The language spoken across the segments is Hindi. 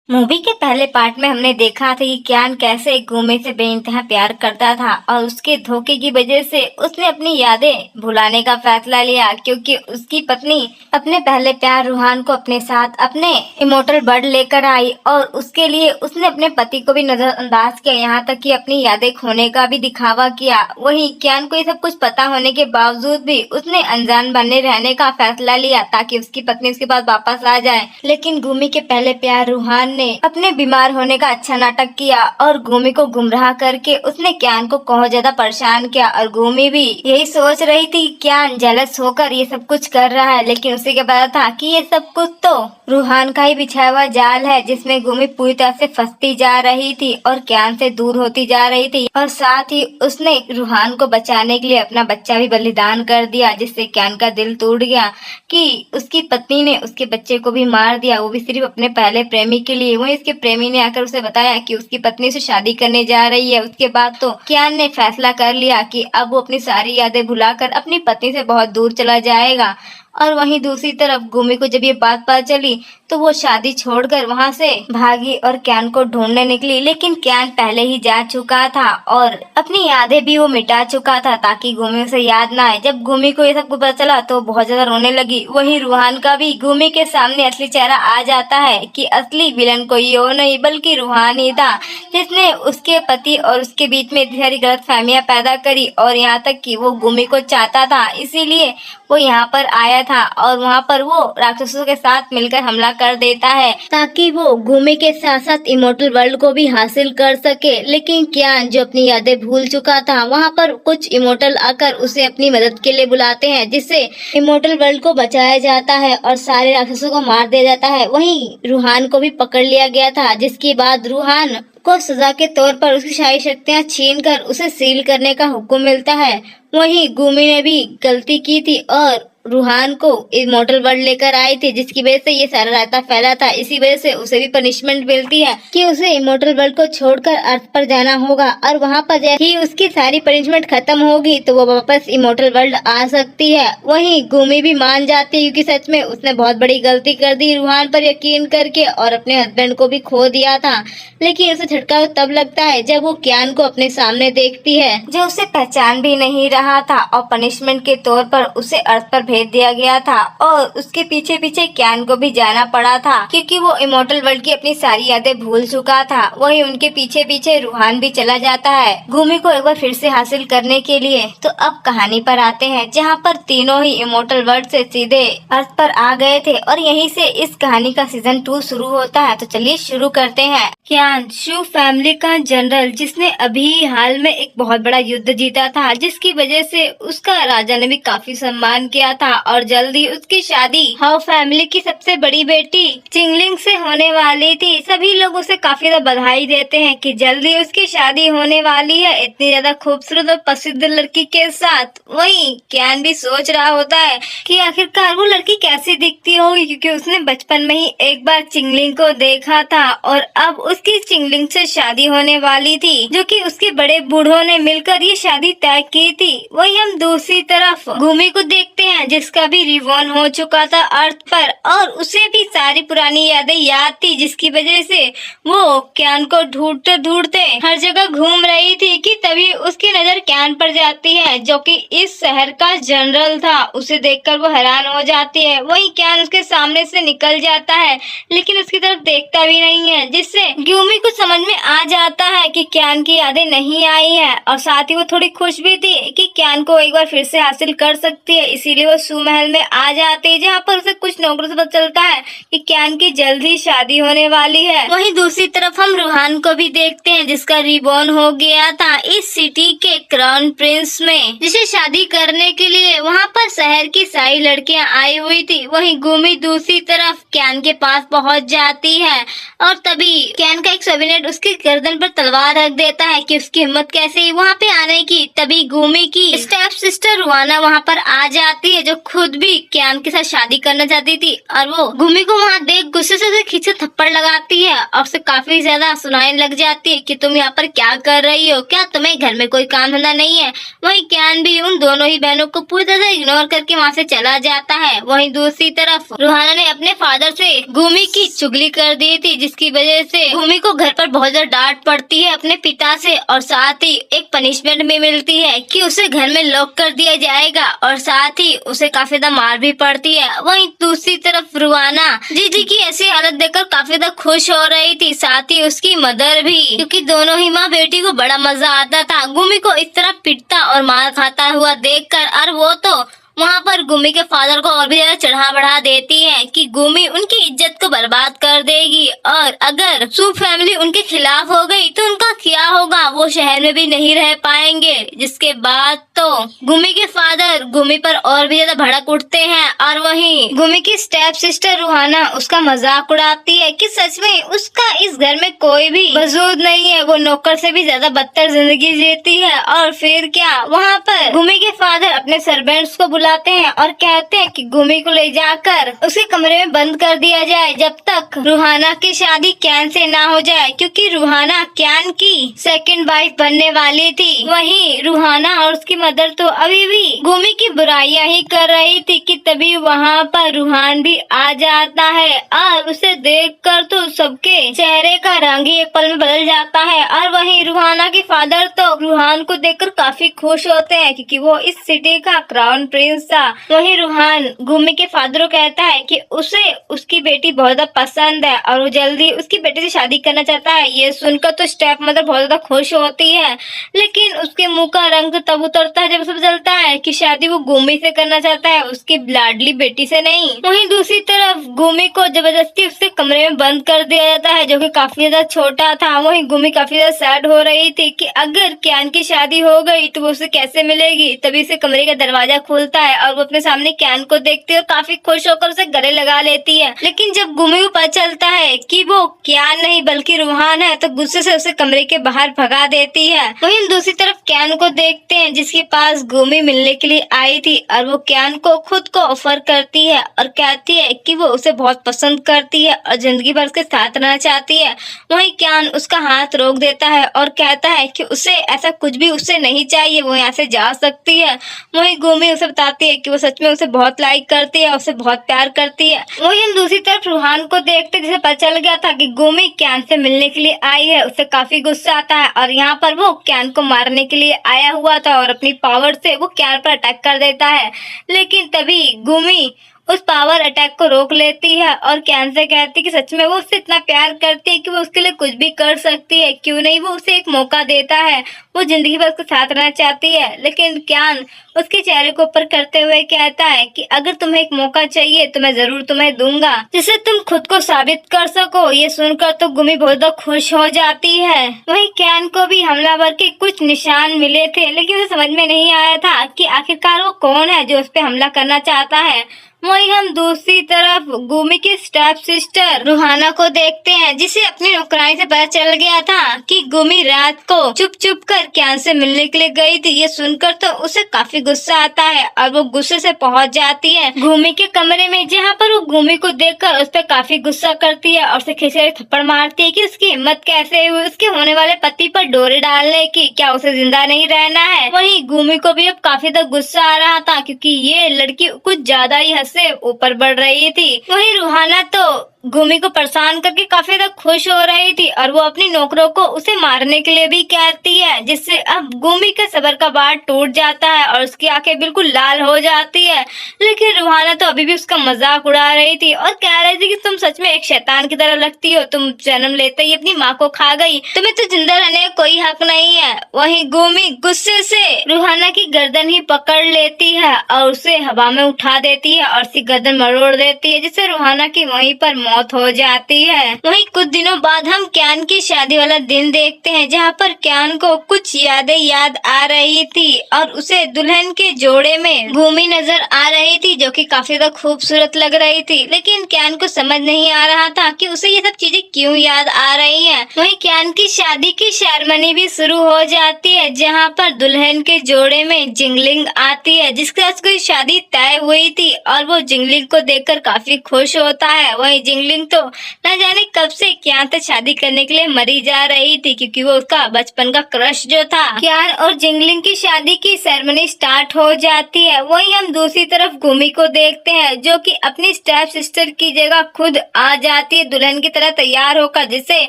मूवी के पहले पार्ट में हमने देखा था कि कियान कैसे गुमी से बेइंतहा प्यार करता था और उसके धोखे की वजह से उसने अपनी यादें भुलाने का फैसला लिया क्योंकि उसकी पत्नी अपने पहले प्यार रूहान को अपने साथ अपने इमोर्टल बर्ड लेकर आई और उसके लिए उसने अपने पति को भी नजरअंदाज किया, यहाँ तक कि अपनी यादें खोने का भी दिखावा किया। वहीं कियान को ये सब कुछ पता होने के बावजूद भी उसने अनजान बने रहने का फैसला लिया ताकि उसकी पत्नी उसके पास वापस आ जाए। लेकिन गुमी के पहले प्यार रूहान ने अपने बीमार होने का अच्छा नाटक किया और गुमी को गुमराह करके उसने कियान को बहुत ज्यादा परेशान किया और गुमी भी यही सोच रही थी कियान जेलस होकर ये सब कुछ कर रहा है, लेकिन उसे क्या पता था कि ये सब कुछ तो रूहान का ही बिछाया हुआ जाल है जिसमें गुमी पूरी तरह से फंसती जा रही थी और कियान से दूर होती जा रही थी। और साथ ही उसने रूहान को बचाने के लिए अपना बच्चा भी बलिदान कर दिया, जिससे कियान का दिल टूट गया कि उसकी पत्नी ने उसके बच्चे को भी मार दिया, वो भी सिर्फ अपने पहले प्रेमी के लिए। वहीं इसके प्रेमी ने आकर उसे बताया कि उसकी पत्नी से शादी करने जा रही है। उसके बाद तो कियान ने फैसला कर लिया कि अब वो अपनी सारी यादें भुलाकर अपनी पत्नी से बहुत दूर चला जाएगा। और वहीं दूसरी तरफ गुमी को जब ये बात पता चली तो वो शादी छोड़कर वहां से भागी और कियान को ढूंढने निकली, लेकिन कियान पहले ही जा चुका था और अपनी यादें भी वो मिटा चुका था ताकि गुमी उसे याद ना आए। जब गुमी को ये सब पता चला तो बहुत ज्यादा रोने लगी। वहीं रूहान का भी गुमी के सामने असली चेहरा आ जाता है कि असली विलन कोई और नहीं बल्कि रूहान ही था, जिसने उसके पति और उसके बीच में इतनी सारी गलतफहमियां पैदा करी और यहाँ तक कि वो गुमी को चाहता था, इसीलिए वो यहाँ पर आया था और वहाँ पर वो राक्षसों के साथ मिलकर हमला कर देता है ताकि वो गुमी के साथ साथ इमोर्टल वर्ल्ड को भी हासिल कर सके। लेकिन कियान जो अपनी यादें भूल चुका था, वहाँ पर कुछ इमोर्टल आकर उसे अपनी मदद के लिए बुलाते हैं, जिससे इमोर्टल वर्ल्ड को बचाया जाता है और सारे राक्षसों को मार दिया जाता है। वहीं रूहान को भी पकड़ लिया गया था, जिसके बाद रूहान को सजा के तौर पर उसकी सारी शक्तियाँ छीनकर उसे सील करने का हुक्म मिलता है। वहीं गुमी ने भी गलती की थी और रूहान को इमोर्टल वर्ल्ड लेकर आई थी, जिसकी वजह से ये सारा रायता फैला था। इसी वजह से उसे भी पनिशमेंट मिलती है कि उसे इमोर्टल वर्ल्ड को छोड़कर अर्थ पर जाना होगा और वहाँ पर जैसे ही उसकी सारी पनिशमेंट खत्म होगी तो वो वापस इमोर्टल वर्ल्ड आ सकती है। वहीं गुमी भी मान जाती है क्योंकि सच में उसने बहुत बड़ी गलती कर दी रूहान पर यकीन करके और अपने हस्बैंड को भी खो दिया था। लेकिन उसे झटका तब लगता है जब वो कियान को अपने सामने देखती है जो उसे पहचान भी नहीं रहा था और पनिशमेंट के तौर पर उसे अर्थ पर भेज दिया गया था और उसके पीछे पीछे कियान को भी जाना पड़ा था क्योंकि वो इमोर्टल वर्ल्ड की अपनी सारी यादें भूल चुका था। वहीं उनके पीछे पीछे रूहान भी चला जाता है गुमी को एक बार फिर से हासिल करने के लिए। तो अब कहानी पर आते हैं जहाँ पर तीनों ही इमोर्टल वर्ल्ड से सीधे अर्थ पर आ गए थे और यहीं से इस कहानी का सीजन 2 शुरू होता है। तो चलिए शुरू करते हैं। कियान शू फैमिली का जनरल जिसने अभी हाल में एक बहुत बड़ा युद्ध जीता था, जिसकी वजह से उसका राजा ने भी काफी सम्मान किया था और जल्दी उसकी शादी हाउ फैमिली की सबसे बड़ी बेटी चिंगलिंग से होने वाली थी। सभी लोग उसे काफी ज्यादा बधाई देते हैं कि जल्दी उसकी शादी होने वाली है इतनी ज्यादा खूबसूरत और प्रसिद्ध लड़की के साथ। वहीं कियान भी सोच रहा होता है कि आखिरकार वो लड़की कैसी दिखती होगी क्योंकि उसने बचपन में ही एक बार चिंगलिंग को देखा था और अब उसकी चिंगलिंग से शादी होने वाली थी, जो कि उसके बड़े बूढ़ों ने मिलकर ये शादी तय की थी। वहीं हम दूसरी तरफ गुमी को देखते हैं जिसका भी रिवॉर्न हो चुका था अर्थ पर और उसे भी सारी पुरानी यादें याद थी, जिसकी वजह से वो कियान को ढूंढते ढूंढते हर जगह घूम रही थी कि तभी उसकी नजर कियान पर जाती है जो कि इस शहर का जनरल था। उसे देखकर वो हैरान हो जाती है। वहीं कियान उसके सामने से निकल जाता है लेकिन उसकी तरफ देखता भी नहीं है, जिससे गुमी को समझ में आ जाता है कि कियान की यादें नहीं आई है और साथ ही वो थोड़ी खुश भी थी कि कियान को एक बार फिर से हासिल कर सकती है। इसीलिए वो सू महल में आ जाती है जहाँ पर उसे कुछ नौकरों से पता चलता है कि कियान की जल्दी शादी होने वाली है। वहीं दूसरी तरफ हम रूहान को भी देखते हैं जिसका रिबॉर्न हो गया था इस सिटी के क्राउन प्रिंस में, जिसे शादी करने के लिए वहाँ पर शहर की सारी लड़कियाँ आई हुई थी। वहीं गुमी दूसरी तरफ कियान के पास पहुँच जाती है और तभी कियान का एक सबीनेट उसकी गर्दन पर तलवार रख देता है कि उसकी हिम्मत कैसे वहाँ पे आने की। तभी गुमी की स्टेप सिस्टर रुआना वहाँ पर आ जाती है जो खुद भी कियान के साथ शादी करना चाहती थी और वो गुमी को वहाँ देख गुस्से से उसे खींचे थप्पड़ लगाती है और उसे काफी ज्यादा सुनाने लग जाती है कि तुम यहाँ पर क्या कर रही हो, क्या तुम्हें घर में कोई काम धंधा नहीं है। वहीं कियान भी उन दोनों ही बहनों को पूरी तरह से इग्नोर करके वहाँ से चला जाता है। वहीं दूसरी तरफ रुहाना ने अपने फादर से गुमी की चुगली कर दी थी जिसकी वजह से भूमि को घर पर बहुत ज्यादा डांट पड़ती है अपने पिता से, और साथ ही एक पनिशमेंट भी मिलती है कि उसे घर में लॉक कर दिया जाएगा, और साथ ही उसे काफी ज्यादा मार भी पड़ती है। वहीं दूसरी तरफ रुहाना जीजी की ऐसी हालत देखकर काफी ज्यादा खुश हो रही थी, साथ ही उसकी मदर भी, क्योंकि दोनों ही माँ बेटी को बड़ा मजा आता था गुमी को इस तरह पिटता और मार खाता हुआ देखकर। और वो तो वहाँ पर गुमी के फादर को और भी ज्यादा चढ़ा बढ़ा देती है कि गुमी उनकी इज्जत को बर्बाद कर देगी, और अगर सू फैमिली उनके खिलाफ हो गई तो उनका क्या होगा, वो शहर में भी नहीं रह पाएंगे। जिसके बाद तो गुमी के फादर गुमी पर और भी ज्यादा भड़क उठते हैं, और वहीं गुमी की स्टेप सिस्टर रुहाना उसका मजाक उड़ाती है कि सच में उसका इस घर में कोई भी वजूद नहीं है, वो नौकर से भी ज्यादा बदतर जिंदगी जीती है। और फिर क्या, वहाँ पर गुमी के फादर अपने सर्वेंट्स को बुलाते हैं और कहते हैं कि गुमी को ले जाकर उसके कमरे में बंद कर दिया जाए जब तक रुहाना की शादी कैन से ना हो जाए, क्योंकि रुहाना कैन की सेकंड वाइफ बनने वाली थी। वहीं रुहाना और उसकी मदर तो अभी भी गुमी की बुराइयां ही कर रही थी कि तभी वहाँ पर रुहान भी आ जाता है, और उसे देखकर तो सबके चेहरे का रंग ही एक पल में बदल जाता है। और वहीं रुहाना के फादर तो रुहान को देखकर काफी खुश होते हैं, क्योंकि वो इस सिटी का क्राउन प्रिंस था। वहीं रुहान गुमी के फादर को कहता है कि उसे उसकी बेटी बहुत ज्यादा पसंद है और वो जल्दी उसकी बेटी से शादी करना चाहता है। ये सुनकर तो स्टेप मदर बहुत ज्यादा खुश होती है, लेकिन उसके मुंह का रंग तो तब उतरता है जब उसे पता चलता है कि शादी वो गुमी से करना चाहता है, उसकी लाडली बेटी से नहीं। वहीं दूसरी तरफ गुमी को जबरदस्ती उसके कमरे में बंद कर दिया जाता है, जो कि काफी ज्यादा छोटा था। वहीं गुमी काफी ज्यादा सैड हो रही थी कि अगर कैन की शादी हो गई तो वो उसे कैसे मिलेगी। तभी से कमरे का दरवाजा खुलता है और वो अपने सामने कैन को देखती है और काफी खुश होकर उसे गले लगा लेती है। लेकिन जब गुमी को पता चलता है कि वो कैन नहीं बल्कि रुहान है तो गुस्से से उसे कमरे के बाहर भगा देती है। वहीं दूसरी तरफ कैन को देखते हैं जिसके पास गुमी मिलने के लिए आई थी, और वो कैन को खुद को ऑफर करती है और कहती है कि वो उसे बहुत पसंद करती है और जिंदगी भर उसके साथ रहना चाहती है। वहीं कैन उसका हाथ रोक देता है और कहता है कि उसे ऐसा कुछ भी उससे नहीं चाहिए, वो यहाँ से जा सकती है। वहीं गुमी उसे बताती है कि वो सच में उसे बहुत लाइक करती है, उसे बहुत प्यार करती है। वहीं हम दूसरी तरफ रुहान को देखते जिसे पता चल गया था कि गुमी कैन से मिलने के लिए आई है, उसे काफी गुस्सा आता है और यहाँ पर वो कैन को मारने के लिए आया हुआ था और अपनी पावर से वो कैन पर अटैक कर देता है। लेकिन तभी गुमी उस पावर अटैक को रोक लेती है और कैन से कहती है कि सच में वो उससे इतना प्यार करती है कि वो उसके लिए कुछ भी कर सकती है, क्यों नहीं वो उसे एक मौका देता है, वो जिंदगी भर उसके साथ रहना चाहती है। लेकिन कैन उसके चेहरे को ऊपर करते हुए कहता है कि अगर तुम्हें एक मौका चाहिए तो मैं जरूर तुम्हें दूंगा, जिससे तुम खुद को साबित कर सको। ये सुनकर तो गुमी बहुत ज्यादा खुश हो जाती है। वहीं कैन को भी हमलावर के कुछ निशान मिले थे, लेकिन उसे समझ में नहीं आया था कि आखिरकार वो कौन है जो उस पर हमला करना चाहता है। वहीं हम दूसरी तरफ गुमी की स्टेप सिस्टर रुहाना को देखते हैं, जिसे अपनी नौकरानी से पता चल गया था कि गुमी रात को चुप चुप कर कैन से मिलने के लिए गई थी। ये सुनकर तो उसे काफी गुस्सा आता है और वो गुस्से से पहुंच जाती है गुमी के कमरे में, जहाँ पर वो गुमी को देखकर उस पर काफी गुस्सा करती है और उसे खींचे थप्पड़ मारती है कि उसकी हिम्मत कैसे हुई उसके होने वाले पति पर डोरे डालने की, क्या उसे जिंदा नहीं रहना है। वहीं गुमी को भी अब काफी ज्यादा गुस्सा आ रहा था, क्योंकि ये लड़की कुछ ज्यादा ही से ऊपर बढ़ रही थी। वहीं रुहाना तो गुमी को परेशान करके काफी ज्यादा खुश हो रही थी और वो अपनी नौकरों को उसे मारने के लिए भी कहती है, जिससे अब गुमी का सब्र का बाड़ टूट जाता है और उसकी आंखें बिल्कुल लाल हो जाती है। लेकिन रुहाना तो अभी भी उसका मजाक उड़ा रही थी और कह रही थी कि तुम सच में एक शैतान की तरह लगती हो, तुम जन्म लेते ही अपनी माँ को खा गई, तुम्हें तो जिंदा रहने का कोई हक नहीं है। वहीं गुमी गुस्से से रुहाना की गर्दन ही पकड़ लेती है और उसे हवा में उठा देती है और उसकी गर्दन मरोड़ देती है, जिससे रुहाना की वहीं पर मौत हो जाती है। वहीं कुछ दिनों बाद हम कैन की शादी वाला दिन देखते हैं, जहाँ पर कैन को कुछ यादें याद आ रही थी और उसे दुल्हन के जोड़े में गुमी नजर आ रही थी, जो कि काफी ज्यादा खूबसूरत लग रही थी। लेकिन कैन को समझ नहीं आ रहा था कि उसे ये सब चीजें क्यों याद आ रही हैं। वहीं कैन की शादी की सेरेमनी भी शुरू हो जाती है, जहाँ पर दुल्हन के जोड़े में जिंगलिंग आती है, जिसके साथ कोई शादी तय हुई थी और वो जिंगलिंग को देखकर काफी खुश होता है। वहीं जिंगलिंग जिंगलिंग तो न जाने कब से कियान से शादी करने के लिए मरी जा रही थी, क्योंकि वो उसका बचपन का क्रश जो था। कियान और जिंगलिंग की शादी की सेरेमनी स्टार्ट हो जाती है। वहीं हम दूसरी तरफ गुमी को देखते हैं, जो कि अपनी स्टेप सिस्टर की जगह खुद आ जाती है दुल्हन की तरह तैयार होकर, जिसे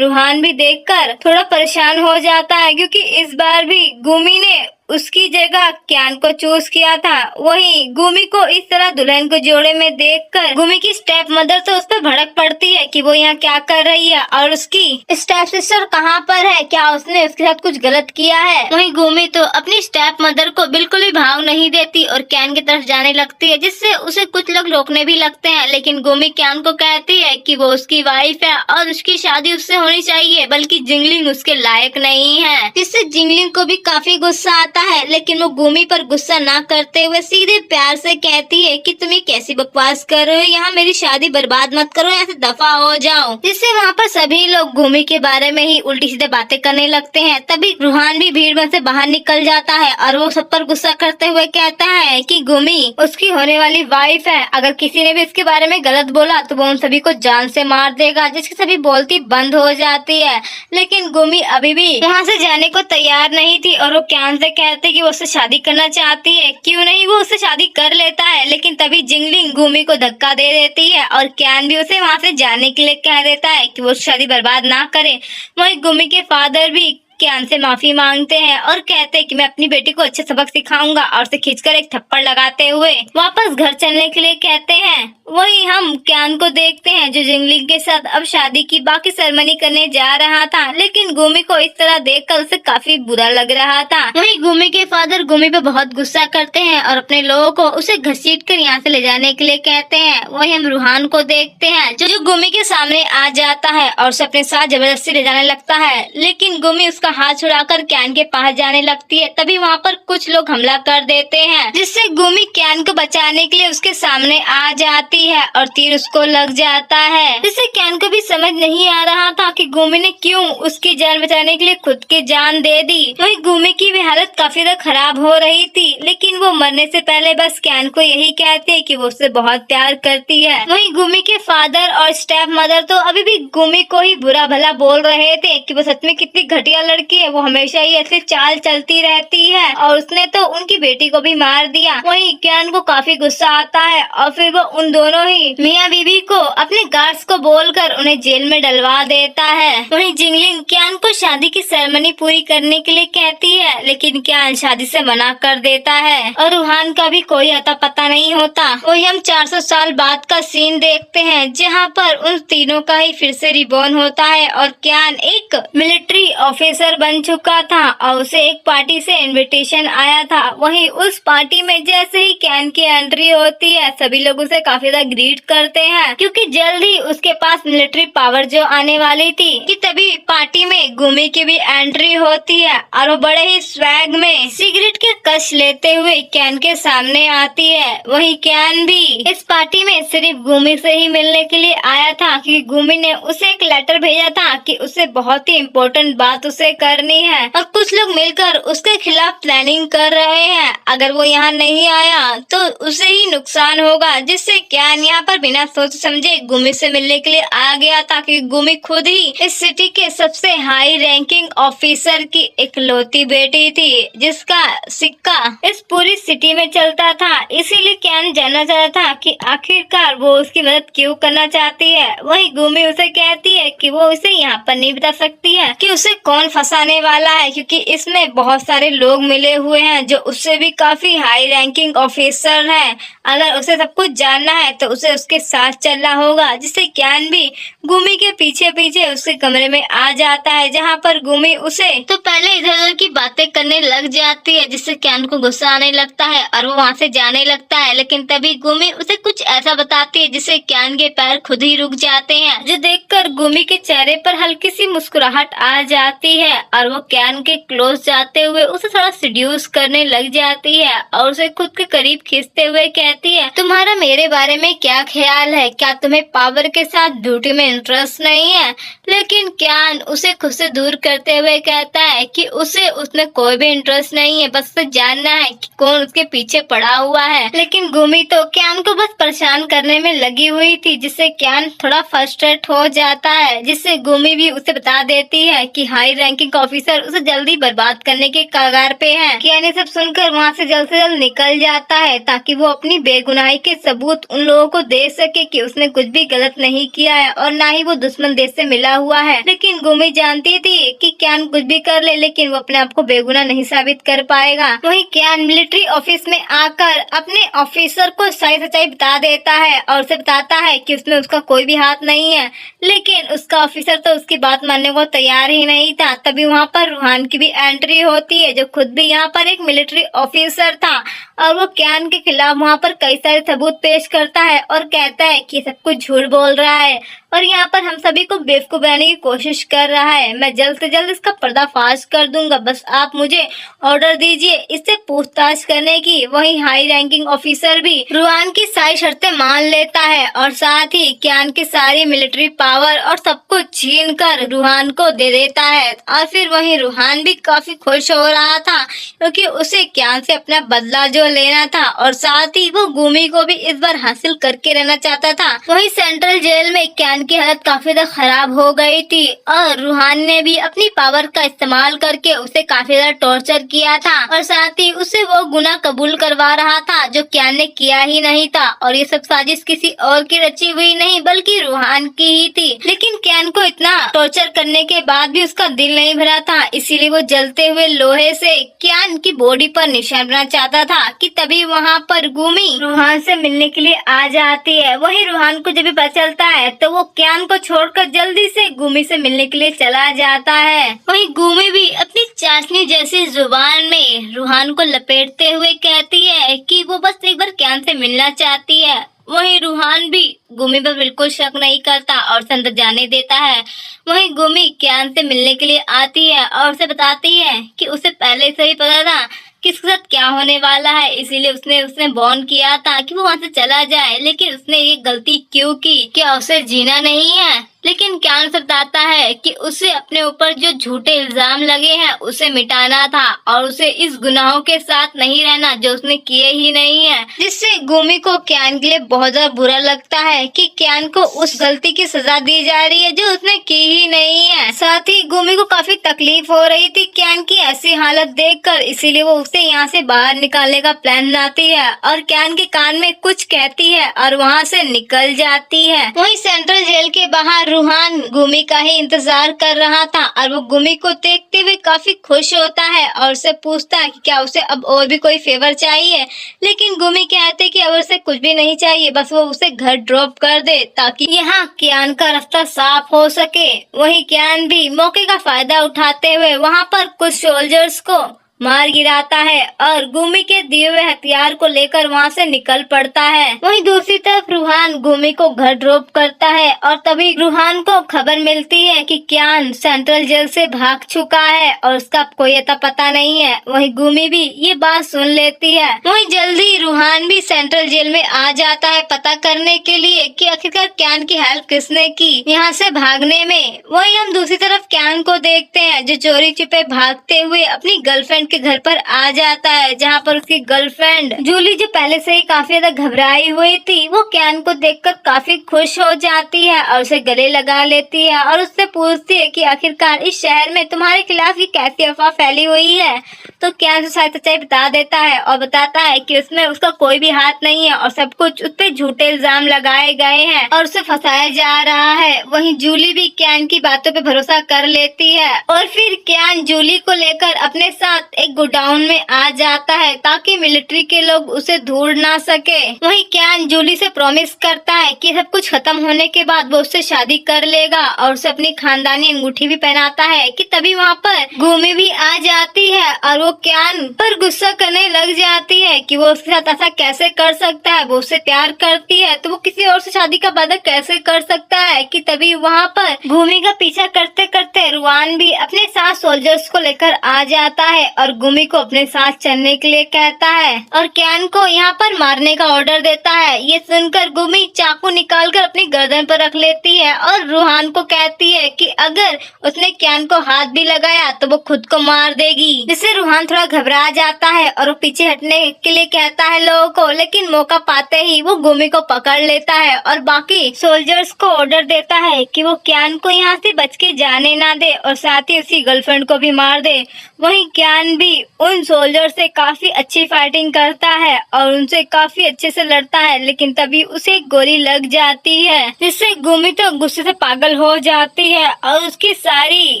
रूहान भी देखकर थोड़ा परेशान हो जाता है, क्योंकि इस बार भी गुमी ने उसकी जगह कियान को चूज किया था। वहीं गुमी को इस तरह दुल्हन को जोड़े में देखकर गुमी की स्टेप मदर तो उस पर भड़क पड़ती है कि वो यहाँ क्या कर रही है और उसकी स्टेप सिस्टर कहाँ पर है, क्या उसने उसके साथ कुछ गलत किया है। वहीं गुमी तो अपनी स्टेप मदर को बिल्कुल भी भाव नहीं देती और कियान की तरफ जाने लगती है, जिससे उसे कुछ लोग रोकने भी लगते हैं। लेकिन गुमी कियान को कहती है कि वो उसकी वाइफ है और उसकी शादी उससे होनी चाहिए, बल्कि जिंगलिंग उसके लायक नहीं है, जिससे जिंगलिंग को भी काफी गुस्सा है। लेकिन वो गुमी पर गुस्सा ना करते हुए सीधे प्यार से कहती है कि तुम ये कैसी बकवास कर रहे हो, यहाँ मेरी शादी बर्बाद मत करो, यहाँ से दफा हो जाओ। जिससे वहाँ पर सभी लोग गुमी के बारे में ही उल्टी सीधे बातें करने लगते हैं। तभी रूहान भी भीड़ में से बाहर निकल जाता है और वो सब पर गुस्सा करते हुए कहता है कि गुमी उसकी होने वाली वाइफ है, अगर किसी ने भी इसके बारे में गलत बोला तो वो उन सभी को जान से मार देगा, जिसकी सभी बोलती बंद हो जाती है। लेकिन गुमी अभी भी यहाँ से जाने को तैयार नहीं थी और वो कियान से कहते कि वो उससे शादी करना चाहती है, क्यों नहीं वो उससे शादी कर लेता है। लेकिन तभी जिंगलिंग गुमी को धक्का दे देती है और कियान भी उसे वहाँ से जाने के लिए कह देता है कि वो शादी बर्बाद ना करे। वहीं गुमी के फादर भी कियान से माफी मांगते हैं और कहते हैं कि मैं अपनी बेटी को अच्छे सबक सिखाऊंगा और उसे खींचकर एक थप्पड़ लगाते हुए वापस घर चलने के लिए कहते हैं। वही हम कियान को देखते हैं जो जिंगलिंग के साथ अब शादी की बाकी सेरेमनी करने जा रहा था, लेकिन गुमी को इस तरह देखकर उसे काफी बुरा लग रहा था। वहीं गुमी के फादर गुमी पे बहुत गुस्सा करते हैं और अपने लोगों को उसे घसीट कर यहाँ से ले जाने के लिए कहते हैं। वही हम रूहान को देखते हैं जो गुमी के सामने आ जाता है और उसे अपने साथ जबरदस्ती ले जाने लगता है, लेकिन गुमी उसका हाथ छुड़ाकर कियान के पास जाने लगती है। तभी वहाँ पर कुछ लोग हमला कर देते हैं, जिससे गुमी कियान को बचाने के लिए उसके सामने आ जाती है और तीर उसको लग जाता है, जिससे कियान को भी समझ नहीं आ रहा था कि गुमी ने क्यों उसकी जान बचाने के लिए खुद की जान दे दी। वहीं गुमी की भी हालत काफी ज्यादा खराब हो रही थी, लेकिन वो मरने से पहले बस कियान को यही कहती है कि वो उससे बहुत प्यार करती है। वहीं गुमी के फादर और स्टेप मदर तो अभी भी गुमी को ही बुरा भला बोल रहे थे कि वो सच में कितनी घटिया लड़की है, वो हमेशा ही ऐसे चाल चलती रहती है और उसने तो उनकी बेटी को भी मार दिया। वहीं कियान को काफी गुस्सा आता है और फिर वो उन दोनों ही मियाँ बीवी को अपने गार्ड्स को बोलकर उन्हें जेल में डलवा देता है। वहीं जिंगलिंग कियान को शादी की सेरेमनी पूरी करने के लिए कहती है, लेकिन कियान शादी से मना कर देता है और रूहान का भी कोई अता पता नहीं होता। वही हम 400 साल बाद का सीन देखते हैं, जहाँ पर उन तीनों का ही फिर से रिबॉर्न होता है और कियान एक मिलिट्री ऑफिसर बन चुका था और उसे एक पार्टी से इनविटेशन आया था। वहीं उस पार्टी में जैसे ही कियान की एंट्री होती है, सभी लोग उसे काफी ज्यादा ग्रीट करते हैं, क्योंकि जल्द ही उसके पास मिलिट्री पावर जो आने वाली थी। कि तभी पार्टी में गुमी की भी एंट्री होती है और वो बड़े ही स्वैग में सिगरेट के कश लेते हुए कियान के सामने आती है। वहीं कियान भी इस पार्टी में सिर्फ गुमी से ही मिलने के लिए आया था, क्योंकि गुमी ने उसे एक लेटर भेजा था कि उसे बहुत ही इम्पोर्टेंट बात उसे करनी है और कुछ लोग मिलकर उसके खिलाफ प्लानिंग कर रहे हैं। अगर वो यहाँ नहीं आया तो उसे ही नुकसान होगा, जिससे कियान यहाँ पर बिना सोच समझे गुमी से मिलने के लिए आ गया था, कि गुमी खुद ही इस सिटी के सबसे हाई रैंकिंग ऑफिसर की इकलौती बेटी थी, जिसका सिक्का इस पूरी सिटी में चलता था। इसीलिए कियान जानना चाहता था कि आखिरकार वो उसकी मदद क्यों करना चाहती है। वही गुमी उसे कहती है कि वो उसे यहाँ पर नहीं बता सकती है कि उसे कौन फंसाने वाला है, क्योंकि इसमें बहुत सारे लोग मिले हुए हैं जो उससे भी काफी हाई रैंकिंग ऑफिसर हैं। अगर उसे सब कुछ जानना है तो उसे उसके साथ चलना होगा, जिससे कियान भी गुमी के पीछे पीछे उसके कमरे में आ जाता है, जहाँ पर गुमी उसे तो पहले इधर उधर की बातें करने लग जाती है, जिससे कियान को गुस्सा आने लगता है और वो वहाँ से जाने लगता है। लेकिन तभी गुमी उसे कुछ ऐसा बताती है जिससे कियान के पैर खुद ही रुक जाते हैं, जो देखकर गुमी के चेहरे पर हल्की सी मुस्कुराहट आ जाती है और वो कियान के क्लोज जाते हुए उसे थोड़ा सिड्यूस करने लग जाती है और उसे खुद के करीब खींचते हुए कहती है, तुम्हारा मेरे बारे में क्या ख्याल है, क्या तुम्हें पावर के साथ ड्यूटी में इंटरेस्ट नहीं है। लेकिन क्यान उसे खुद से दूर करते हुए कहता है कि उसे उसमें कोई भी इंटरेस्ट नहीं है, बस उसे जानना है कि कौन उसके पीछे पड़ा हुआ है। लेकिन गुमी तो क्यान को बस परेशान करने में लगी हुई थी, जिससे क्यान थोड़ा फ्रस्ट्रेट हो जाता है, जिससे गुमी भी उसे बता देती है कि हाई रैंकिंग ऑफिसर उसे जल्दी बर्बाद करने के कगार पे है। क्यान ये सब सुनकर वहाँ से जल्द निकल जाता है ताकि वो अपनी बेगुनाही के सबूत उन लोगों को दे सके कि उसने कुछ भी गलत नहीं किया है और ना ही वो दुश्मन देश से मिला हुआ है। लेकिन गुमी जानती थी कि क्यान कुछ भी कर ले, लेकिन वो अपने आप को बेगुनाह नहीं साबित कर पाएगा। वहीं क्यान मिलिट्री ऑफिस में आकर अपने ऑफिसर को सारी सच्चाई बता देता है और उसे बताता है कि उसमें उसका कोई भी हाथ नहीं है। लेकिन उसका ऑफिसर तो उसकी बात मानने को तैयार ही नहीं था। तभी वहाँ पर रूहान की भी एंट्री होती है, जो खुद भी यहाँ पर एक मिलिट्री ऑफिसर था, और वो क्यान के खिलाफ वहाँ पर कई सारे सबूत पेश करता है और कहता है कि सब कुछ झूठ बोल रहा है और यहाँ पर हम सभी को बेवकूफ बनाने की कोशिश कर रहा है। मैं जल्द से जल्द इसका पर्दाफाश कर दूंगा, बस आप मुझे ऑर्डर दीजिए इससे पूछताछ करने की। वही हाई रैंकिंग ऑफिसर भी रूहान की सारी शर्तें मान लेता है और साथ ही क्यान की सारी मिलिट्री पावर और सब कुछ छीन कर रूहान को दे देता है। और फिर वही रूहान भी काफी खुश हो रहा था क्योंकि उसे क्यान से अपना बदला जो लेना था और साथ ही वो गुमी को भी इस बार हासिल करके रहना चाहता था। वही सेंट्रल जेल में क्यान की हालत काफी ज्यादा खराब हो गई थी और रूहान ने भी अपनी पावर का इस्तेमाल करके उसे काफी ज्यादा टॉर्चर किया था और साथ ही उसे वो गुनाह कबूल करवा रहा था जो क्यान ने किया ही नहीं था। और ये सब साजिश किसी और की रची हुई नहीं बल्कि रूहान की ही थी। लेकिन क्यान को इतना टॉर्चर करने के बाद भी उसका दिल नहीं भरा था, इसीलिए वो जलते हुए लोहे से क्यान की बॉडी पर निशान बनाना चाहता था कि तभी वहाँ पर गुमी रूहान से मिलने के लिए आ जाती है। वही रूहान को जब भी पता चलता है तो वो क्यान को छोड़कर जल्दी से गुमी से मिलने के लिए चला जाता है। वही गुमी भी अपनी चाशनी जैसी जुबान में रूहान को लपेटते हुए कहती है कि वो बस एक बार क्यान से मिलना चाहती है। वही रूहान भी गुमी पर बिल्कुल शक नहीं करता और उसे अंदर जाने देता है। वही गुमी क्यान से मिलने के लिए आती है और उसे बताती है कि उसे पहले से ही पता था किसके साथ क्या होने वाला है, इसीलिए उसने बॉर्न किया था कि वो वहाँ से चला जाए। लेकिन उसने ये गलती क्यों की? क्या उसे जीना नहीं है? लेकिन क्यान से बताता है कि उसे अपने ऊपर जो झूठे इल्जाम लगे हैं उसे मिटाना था और उसे इस गुनाहों के साथ नहीं रहना जो उसने किए ही नहीं है। जिससे गुमी को क्यान के लिए बहुत ज्यादा बुरा लगता है कि क्यान को उस गलती की सजा दी जा रही है जो उसने की ही नहीं है। साथ ही गुमी को काफी तकलीफ हो रही थी क्यान की ऐसी हालत देखकर, इसीलिए वो उसे यहाँ से बाहर निकालने का प्लान बनाती है और क्यान के कान में कुछ कहती है और वहाँ से निकल जाती है। वहीं सेंट्रल जेल के बाहर रूहान गुमी का ही इंतजार कर रहा था और वो गुमी को देखते हुए काफी खुश होता है और उससे पूछता है कि क्या उसे अब और भी कोई फेवर चाहिए। लेकिन गुमी कहते कि अब उसे कुछ भी नहीं चाहिए, बस वो उसे घर ड्रॉप कर दे ताकि यहाँ क्यान का रास्ता साफ हो सके। वही क्यान भी मौके का फायदा उठाते हुए वहाँ पर कुछ सोल्जर्स को मार गिराता है और गुमी के दिए हुए हथियार को लेकर वहाँ से निकल पड़ता है। वहीं दूसरी तरफ रूहान गुमी को घर ड्रॉप करता है और तभी रूहान को खबर मिलती है कि क्यान सेंट्रल जेल से भाग चुका है और उसका कोई अता पता नहीं है। वहीं गुमी भी ये बात सुन लेती है। वहीं जल्दी रूहान भी सेंट्रल जेल में आ जाता है पता करने के लिए कि आखिरकार क्यान की हेल्प किसने की यहाँ से भागने में। वहीं हम दूसरी तरफ क्यान को देखते हैं जो चोरी छिपे भागते हुए अपनी गर्लफ्रेंड के घर पर आ जाता है, जहाँ पर उसकी गर्लफ्रेंड जूली जो पहले से ही काफी ज्यादा घबराई हुई थी वो क्यान को देखकर काफी खुश हो जाती है और उसे गले लगा लेती है और उससे पूछती है कि आखिरकार इस शहर में तुम्हारे खिलाफ ये कैसी अफवाह फैली हुई है। तो क्यान से सारी सच्चाई बता देता है और बताता है कि उसमें उसका कोई भी हाथ नहीं है और सब कुछ उस पे झूठे इल्जाम लगाए गए हैं और उसे फंसाया जा रहा है। वहीं जूली भी क्यान की बातों पे भरोसा कर लेती है और फिर क्यान जूली को लेकर अपने साथ एक गोडाउन में आ जाता है ताकि मिलिट्री के लोग उसे ढूंढ ना सके। वहीं क्यान जूली से प्रॉमिस करता है कि सब कुछ खत्म होने के बाद वो उससे शादी कर लेगा और उसे अपनी खानदानी अंगूठी भी पहनाता है कि तभी वहाँ पर गुमी भी आ जाती है और वो क्यान पर गुस्सा करने लग जाती है कि वो उसके साथ ऐसा कैसे कर सकता है, वो उससे प्यार करती है तो वो किसी और से शादी का वादा कैसे कर सकता है। कि तभी वहाँ पर गुमी का पीछा करते करते रुआन भी अपने साथ सोल्जर्स को लेकर आ जाता है और गुमी को अपने साथ चलने के लिए कहता है और क्यान को यहाँ पर मारने का ऑर्डर देता है। ये सुनकर गुमी चाकू निकालकर अपनी गर्दन पर रख लेती है और रूहान को कहती है कि अगर उसने क्यान को हाथ भी लगाया तो वो खुद को मार देगी। जिससे रूहान थोड़ा घबरा जाता है और वो पीछे हटने के लिए कहता है लोगों को, लेकिन मौका पाते ही वो गुमी को पकड़ लेता है और बाकी सोल्जर्स को ऑर्डर देता है कि वो क्यान को यहाँ से बच के जाने ना दे और साथ ही उसकी गर्लफ्रेंड को भी मार दे। वहीं क्यान भी उन सोल्जर से काफी अच्छी फाइटिंग करता है और उनसे काफी अच्छे से लड़ता है, लेकिन तभी उसे गोली लग जाती है जिससे गुमी तो गुस्से से पागल हो जाती है और उसकी सारी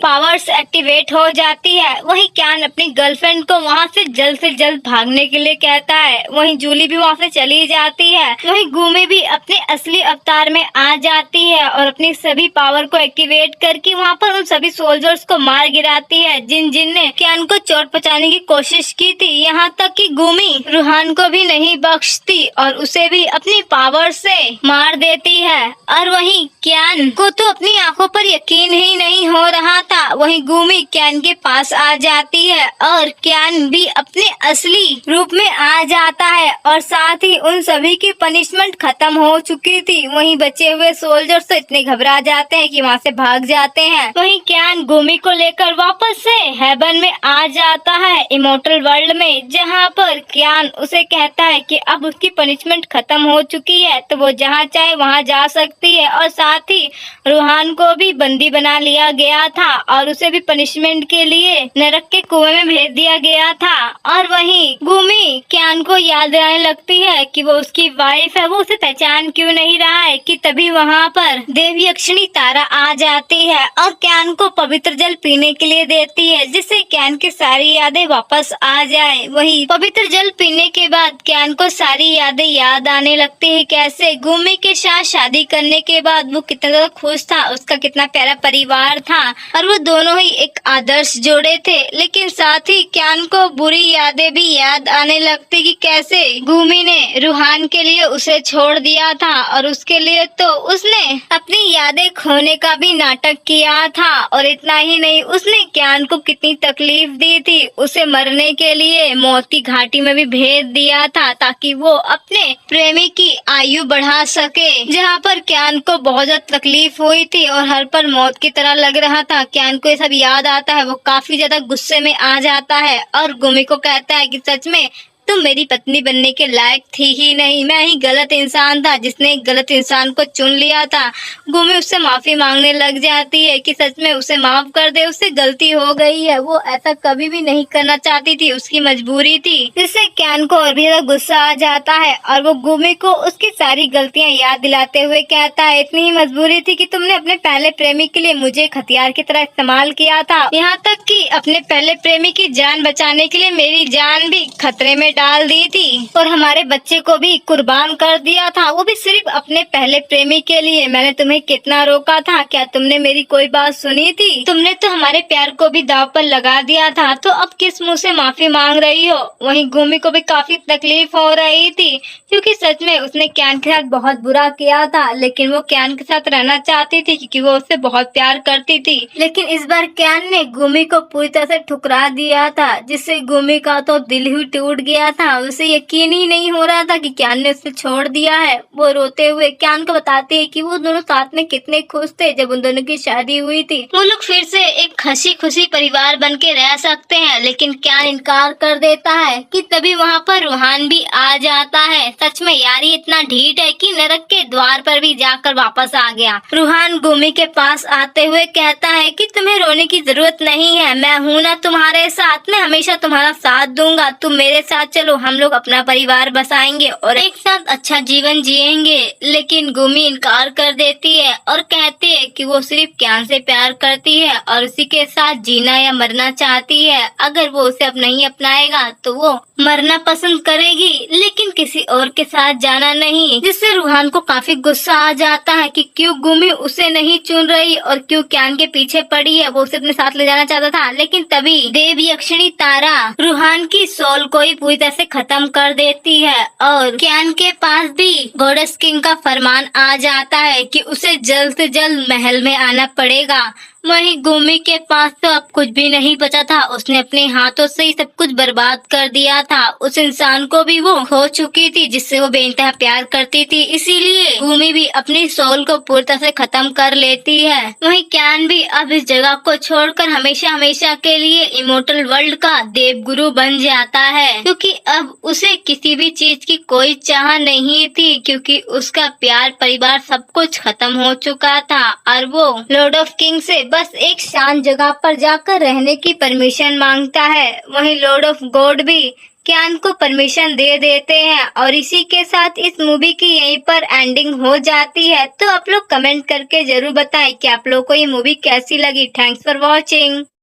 पावर्स एक्टिवेट हो जाती है। वहीं क्यान अपनी गर्लफ्रेंड को वहाँ से जल्द भागने के लिए कहता है। वहीं जूली भी वहाँ से चली जाती है। वहीं गुमी भी अपने असली अवतार में आ जाती है और अपनी सभी पावर को एक्टिवेट करके वहाँ पर उन सभी सोल्जर्स को मार गिराती है जिनने क्यान को चोट पहुंचाने की कोशिश की थी। यहाँ तक कि गुमी रूहान को भी नहीं बख्शती और उसे भी अपनी पावर से मार देती है। और वहीं क्यान को तो अपनी आंखों पर यकीन ही नहीं हो रहा था। वहीं गुमी क्यान के पास आ जाती है और क्यान भी अपने असली रूप में आ जाता है और साथ ही उन सभी की पनिशमेंट खत्म हो चुकी थी। वहीं बचे हुए सोल्जर्स तो इतने घबरा जाते हैं कि वहाँ से भाग जाते हैं। वहीं क्यान गुमी को लेकर वापस से हेवन में आ जाता है, इमोर्टल वर्ल्ड में, जहाँ पर क्यान उसे कहता है कि अब उसकी पनिशमेंट खत्म हो चुकी है तो वो जहाँ चाहे वहाँ जा सकती है। और साथ ही रूहान को भी बंदी बना लिया गया था और उसे भी पनिशमेंट के लिए नरक के कुएं में भेज दिया गया था। और वहीं गुमी क्यान को याद आने लगती है कि वो उसकी वाइफ है, वो उसे पहचान क्यों नहीं रहा है। कि तभी वहाँ पर देवयक्षिणी तारा आ जाती है और क्यान को पवित्र जल पीने के लिए देती है जिससे क्यान की सारी यादें वापस आ जाए। वही पवित्र जल पीने के बाद क्यान को सारी यादें याद आने लगती है। कैसे गुमी के साथ शादी करने के बाद वो कितना ज्यादा खुश था, उसका कितना प्यारा परिवार था और वो दोनों ही एक आदर्श जोड़े थे। लेकिन साथ ही क्यान को बुरी यादें भी याद आने लगती कि कैसे गुमी ने रूहान के लिए उसे छोड़ दिया था और उसके लिए तो उसने अपनी यादें खोने का भी नाटक किया था। और इतना ही नहीं, उसने क्यान को कितनी तकलीफ दी थी, उसे मरने के लिए मौत की घाटी में भी भेज दिया था ताकि वो अपने प्रेमी की आयु बढ़ा सके। जहाँ पर क्यान को बहुत ज्यादा तकलीफ हुई थी और हर पर मौत की तरह लग रहा था। क्यान को ये सब याद आता है, वो काफी ज्यादा गुस्से में आ जाता है और गुमी को कहता है कि सच में तुम मेरी पत्नी बनने के लायक थी ही नहीं, मैं ही गलत इंसान था जिसने एक गलत इंसान को चुन लिया था। गुमी उससे माफी मांगने लग जाती है कि सच में उसे माफ कर दे, उससे गलती हो गई है, वो ऐसा कभी भी नहीं करना चाहती थी, उसकी मजबूरी थी। जिससे क्यान को और भी ज्यादा गुस्सा आ जाता है और वो गुमी को उसकी सारी गलतियां याद दिलाते हुए कहता है, इतनी ही मजबूरी थी कि तुमने अपने पहले प्रेमी के लिए मुझे एक हथियार की तरह इस्तेमाल किया था, यहाँ तक कि अपने पहले प्रेमी की जान बचाने के लिए मेरी जान भी खतरे में डाल दी थी और हमारे बच्चे को भी कुर्बान कर दिया था, वो भी सिर्फ अपने पहले प्रेमी के लिए। मैंने तुम्हें कितना रोका था, क्या तुमने मेरी कोई बात सुनी थी? तुमने तो हमारे प्यार को भी दांव पर लगा दिया था, तो अब किस मुंह से माफी मांग रही हो? वहीं गुमी को भी काफी तकलीफ हो रही थी क्योंकि सच में उसने क्यान के साथ बहुत बुरा किया था, लेकिन वो क्यान के साथ रहना चाहती थी क्योंकि वो उससे बहुत प्यार करती थी। लेकिन इस बार क्यान ने गुमी को पूरी तरह से ठुकरा दिया था जिससे गुमी का तो दिल ही टूट गया था। उसे यकीन ही नहीं हो रहा था कि क्यान ने उसे छोड़ दिया है। वो रोते हुए क्यान को बताती है कि वो दोनों साथ में कितने खुश थे जब उन दोनों की शादी हुई थी। वो लोग फिर से एक हंसी खुशी परिवार बन के रह सकते हैं, लेकिन क्यान इनकार कर देता है। कि तभी वहाँ पर रूहान भी आ जाता है। सच में यार ये इतना ढीठ है कि नरक के द्वार पर भी जाकर वापस आ गया। रूहान गुमी के पास आते हुए कहता है कि तुम्हें रोने की जरूरत नहीं है, मैं हूँ ना तुम्हारे साथ, मैं हमेशा तुम्हारा साथ दूंगा, तुम मेरे साथ चलो हम लोग अपना परिवार बसाएंगे और एक साथ अच्छा जीवन जिएंगे। लेकिन गुमी इनकार कर देती है और कहती है कि वो सिर्फ क्यान से प्यार करती है और उसी के साथ जीना या मरना चाहती है। अगर वो उसे अब नहीं अपनाएगा तो वो मरना पसंद करेगी, लेकिन किसी और के साथ जाना नहीं। जिससे रूहान को काफी गुस्सा आ जाता है कि क्यों गुमी उसे नहीं चुन रही और क्यों क्यान के पीछे पड़ी है। वो उसे अपने साथ ले जाना चाहता था, लेकिन तभी देव यक्षिणी तारा रूहान की सोल को ही पूरी तरह से खत्म कर देती है और क्यान के पास भी गॉडेस किंग का फरमान आ जाता है कि उसे जल्द से जल्द महल में आना पड़ेगा। वहीं गुमी के पास तो अब कुछ भी नहीं बचा था, उसने अपने हाथों से ही सब कुछ बर्बाद कर दिया था। उस इंसान को भी वो खो चुकी थी जिससे वो बेइंतहा प्यार करती थी, इसीलिए गुमी भी अपनी सोल को पूरी तरह से खत्म कर लेती है। वहीं क्यान भी अब इस जगह को छोड़कर हमेशा हमेशा के लिए इमोर्टल वर्ल्ड का देवगुरु बन जाता है, क्योंकि अब उसे किसी भी चीज की कोई चाह नहीं थी, क्योंकि उसका प्यार परिवार सब कुछ खत्म हो चुका था और वो लॉर्ड ऑफ किंग से बस एक शांत जगह पर जाकर रहने की परमिशन मांगता है। वहीं लॉर्ड ऑफ गॉड भी क्यान को परमिशन दे देते हैं और इसी के साथ इस मूवी की यहीं पर एंडिंग हो जाती है। तो आप लोग कमेंट करके जरूर बताएं कि आप लोग को ये मूवी कैसी लगी। Thanks for watching.